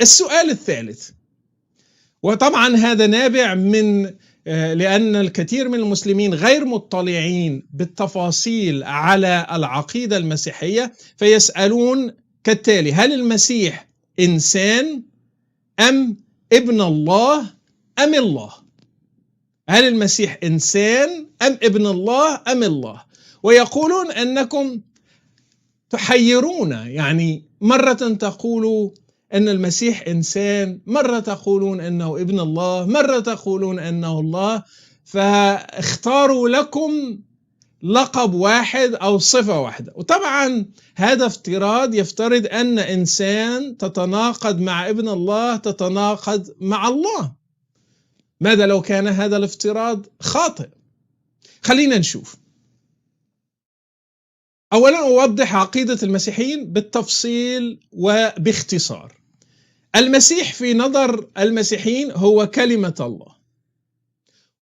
السؤال الثالث، وطبعا هذا نابع من لأن الكثير من المسلمين غير مطلعين بالتفاصيل على العقيدة المسيحية، فيسألون كالتالي: هل المسيح إنسان أم ابن الله أم الله؟ هل المسيح إنسان أم ابن الله أم الله؟ ويقولون أنكم تحيرون، يعني مرة تقولوا أن المسيح إنسان، مرة تقولون أنه ابن الله، مرة تقولون أنه الله، فاختاروا لكم لقب واحد أو صفة واحدة. وطبعا هذا افتراض يفترض أن إنسان تتناقض مع ابن الله تتناقض مع الله. ماذا لو كان هذا الافتراض خاطئ؟ خلينا نشوف. أولا أوضح عقيدة المسيحيين بالتفصيل وباختصار. المسيح في نظر المسيحيين هو كلمة الله،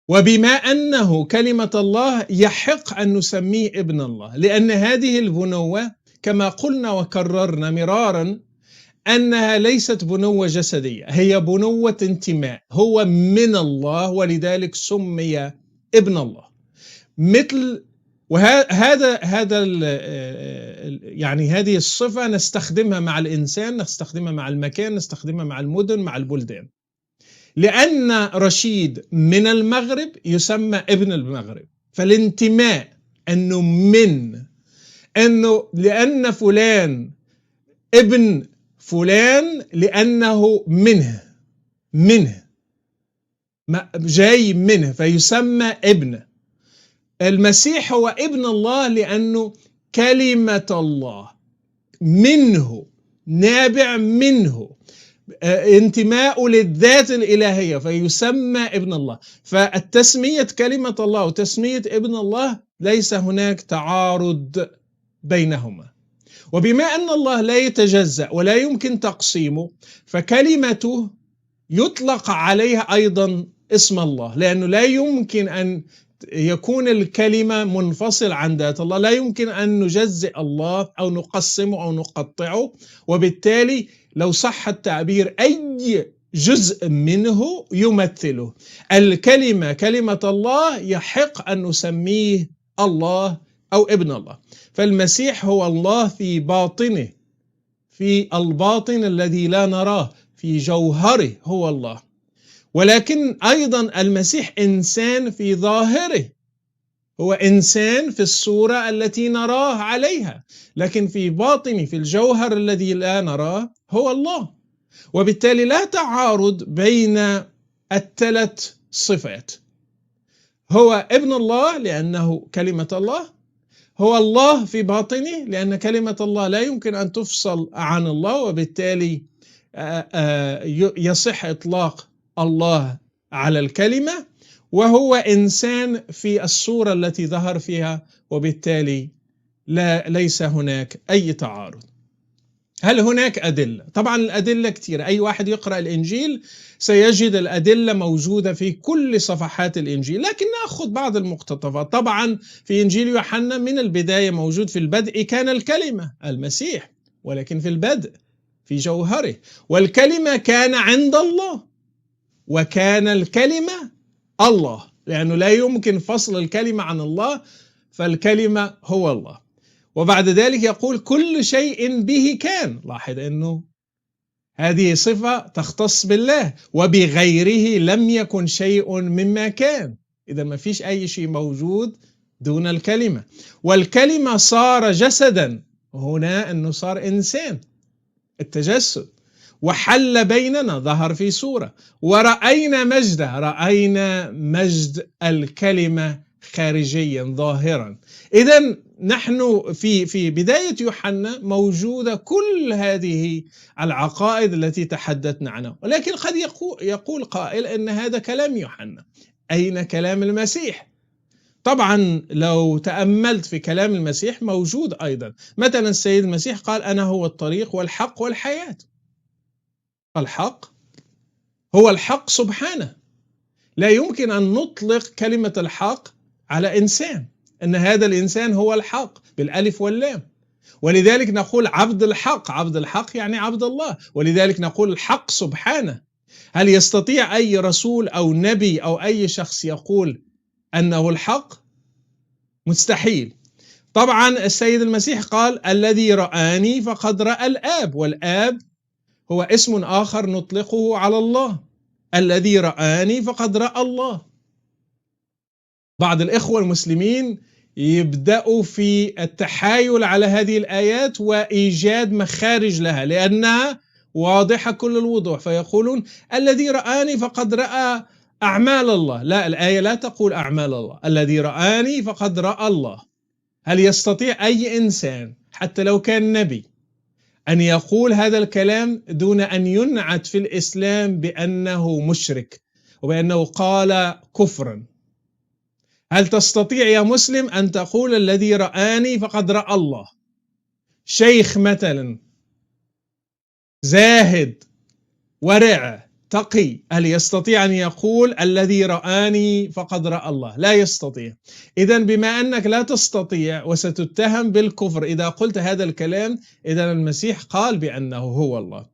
وبما أنه كلمة الله يحق أن نسميه ابن الله، لأن هذه البنوة كما قلنا وكررنا مرارا أنها ليست بنوة جسدية، هي بنوة انتماء، هو من الله ولذلك سمي ابن الله. مثل وهذا يعني هذه الصفة نستخدمها مع الإنسان، نستخدمها مع المكان، نستخدمها مع المدن، مع البلدان. لأن رشيد من المغرب يسمى ابن المغرب، فالانتماء أنه لأن فلان ابن فلان لأنه منه جاي منه فيسمى ابن. المسيح هو ابن الله لأنه كلمة الله، منه، نابع منه، انتماء للذات الإلهية فيسمى ابن الله. فالتسمية كلمة الله وتسمية ابن الله ليس هناك تعارض بينهما. وبما أن الله لا يتجزأ ولا يمكن تقسيمه، فكلمته يطلق عليها أيضا اسم الله، لأنه لا يمكن أن يكون الكلمة منفصل عن ذات الله، لا يمكن أن نجزئ الله أو نقسمه أو نقطعه، وبالتالي لو صح التعبير أي جزء منه يمثله. الكلمة كلمة الله يحق أن نسميه الله أو ابن الله. فالمسيح هو الله في باطنه، في الباطن الذي لا نراه، في جوهره هو الله. ولكن أيضا المسيح إنسان في ظاهره، هو إنسان في الصورة التي نراه عليها، لكن في باطنه في الجوهر الذي لا نراه هو الله. وبالتالي لا تعارض بين الثلاث صفات. هو ابن الله لأنه كلمة الله، هو الله في باطنه لأن كلمة الله لا يمكن أن تفصل عن الله، وبالتالي يصح إطلاق الله على الكلمة، وهو إنسان في الصورة التي ظهر فيها، وبالتالي ليس هناك أي تعارض. هل هناك أدلة؟ طبعا الأدلة كثيرة، أي واحد يقرأ الإنجيل سيجد الأدلة موجودة في كل صفحات الإنجيل، لكن نأخذ بعض المقتطفات. طبعا في إنجيل يوحنا من البداية موجود: في البدء كان الكلمة، المسيح، ولكن في البدء في جوهره، والكلمة كان عند الله، وكان الكلمة الله، لأنه لا يمكن فصل الكلمة عن الله، فالكلمة هو الله. وبعد ذلك يقول كل شيء به كان. لاحظ أنه هذه صفة تختص بالله، وبغيره لم يكن شيء مما كان. إذا ما فيش أي شيء موجود دون الكلمة. والكلمة صار جسدا، هنا أنه صار إنسان، التجسد، وحل بيننا، ظهر في صورة، ورأينا مجده، رأينا مجد الكلمة خارجيا ظاهرا. إذن نحن في بداية يوحنا موجودة كل هذه العقائد التي تحدثنا عنها. ولكن قد يقول قائل أن هذا كلام يوحنا، أين كلام المسيح؟ طبعا لو تأملت في كلام المسيح موجود أيضا. مثلا السيد المسيح قال: أنا هو الطريق والحق والحياة. الحق هو الحق سبحانه، لا يمكن أن نطلق كلمة الحق على إنسان، أن هذا الإنسان هو الحق بالألف واللام. ولذلك نقول عبد الحق، عبد الحق يعني عبد الله، ولذلك نقول الحق سبحانه. هل يستطيع أي رسول أو نبي أو أي شخص يقول أنه الحق؟ مستحيل. طبعا السيد المسيح قال الذي رآني فقد رأى الآب، والآب هو اسم آخر نطلقه على الله، الذي رآني فقد رأى الله. بعض الإخوة المسلمين يبدأوا في التحايل على هذه الآيات وإيجاد مخارج لها لأنها واضحة كل الوضوح، فيقولون الذي رآني فقد رأى أعمال الله. لا، الآية لا تقول أعمال الله، الذي رآني فقد رأى الله. هل يستطيع أي إنسان حتى لو كان نبي أن يقول هذا الكلام دون أن ينعت في الإسلام بأنه مشرك وبأنه قال كفرا؟ هل تستطيع يا مسلم أن تقول الذي رآني فقد رأى الله؟ شيخ مثلا زاهد ورع تقي، هل يستطيع أن يقول الذي رآني فقد رأى الله؟ لا يستطيع. إذن بما أنك لا تستطيع وستتهم بالكفر إذا قلت هذا الكلام، إذن المسيح قال بأنه هو الله.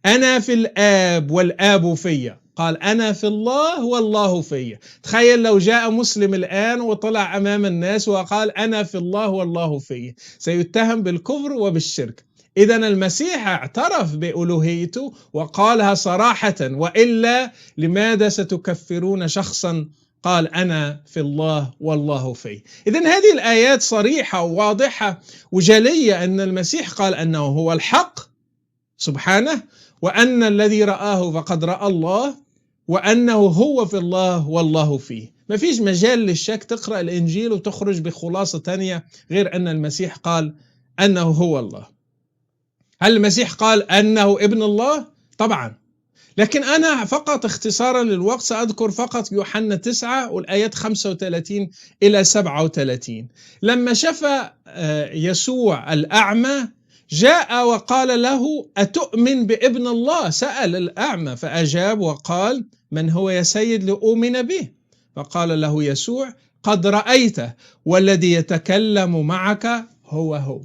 أنا في الآب والآب في، قال أنا في الله والله في. تخيل لو جاء مسلم الآن وطلع أمام الناس وقال أنا في الله والله في، سيتهم بالكفر وبالشرك. إذن المسيح اعترف بألوهيته وقالها صراحة، وإلا لماذا ستكفرون شخصا قال أنا في الله والله في؟ إذن هذه الآيات صريحة وواضحة وجلية أن المسيح قال أنه هو الحق سبحانه، وأن الذي رآه فقد رأى الله، وأنه هو في الله والله فيه. ما فيش مجال للشك. تقرأ الإنجيل وتخرج بخلاصة تانية غير أن المسيح قال أنه هو الله. هل المسيح قال أنه ابن الله؟ طبعا. لكن أنا فقط اختصارا للوقت سأذكر فقط يوحنا 9 والآيات 35 إلى 37. لما شفى يسوع الأعمى جاء وقال له أتؤمن بابن الله؟ سأل الأعمى فأجاب وقال من هو يا سيد لأؤمن به؟ فقال له يسوع قد رأيته والذي يتكلم معك هو.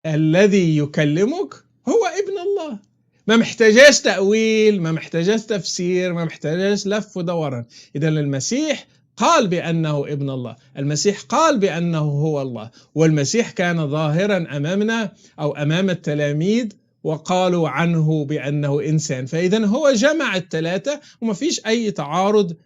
الذي يكلمك هو ابن الله. ما محتاجاش تأويل، ما محتاجاش تفسير، ما محتاجاش لف ودوران. إذا المسيح قال بأنه ابن الله، المسيح قال بأنه هو الله، والمسيح كان ظاهرا أمامنا أو أمام التلاميذ وقالوا عنه بأنه إنسان. فإذا هو جمع الثلاثة وما فيش أي تعارض